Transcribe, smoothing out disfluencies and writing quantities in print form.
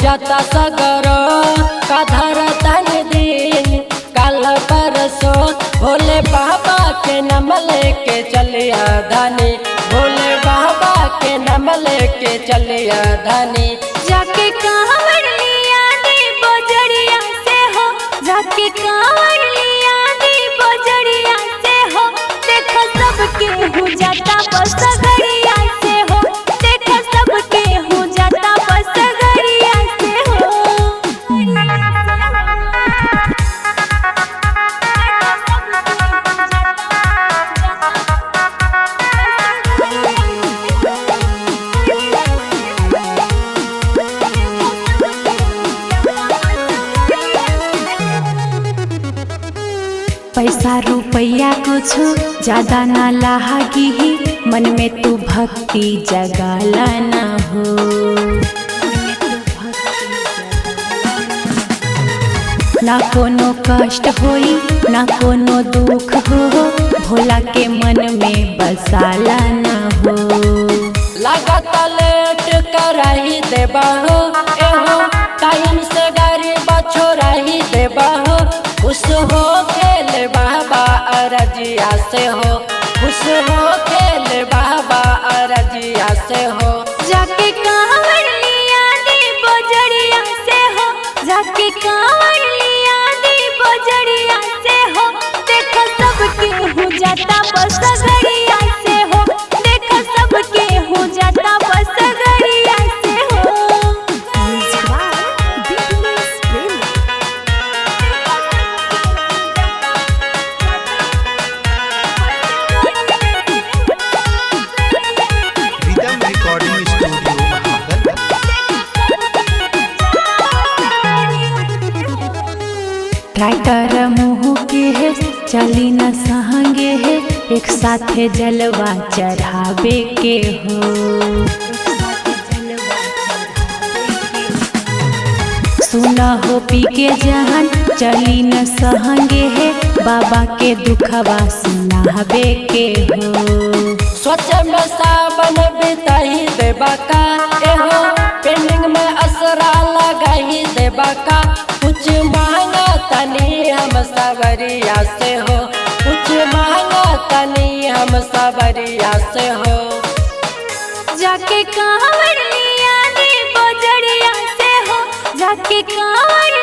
जाता सगरो काधर तन दिन कल परसो भोले बाबा के नाम लेके चलिया धनी, भोले बाबा के नाम लेके चलिया धनी। जाके कांवर लिया दी बजरिया से हो, जाके कांवर लिया दी बजरिया से हो, देखो सबके हो जाता बस गरिया से हो, देखो सबके हो जाता बस गरिया से हो। पैसा रुपया कुछ ज्यादा ना लागी ही, मन में तू भक्ति जगाला ना हो। ना कोनो कष्ट होई ना कोनो दुख हो, भोला के मन में बसाला ना हो। लगाता लेट कराही देबा हो, एहो टाइम से गाड़ी बछोराही देबा हो। खुश हो खेल बाबा अरजिया से हो, खुश हो खेल बाबा अरजिया से हो। जाके कांवर लिया दी बजरिया से हो, जाके कांवर लिया दी बजरिया से हो, देखो सबके हो जाता बस गरिया से हो, देखो सबके हो जाता बस गरिया से हो। रिदम रिकॉर्डिंग स्टूडियो ट्रैक्टर मुँह के है चली न सहंगे है, एक साथे जलवा चढ़ावे के हो। सुना हो पी के जहन चली न सहंगे है, बाबा के दुखवा सुनावे के हो। सोच में सावन बिताही देबा का, एहो पेंडिंग में असरा लगाही देबा का। कुछ मांगा तनी हम सबरिया से हो, कुछ मांगा तनी हम सबरिया से हो। जाके कांवर लिया दी बजरिया से हो, जाके कांवर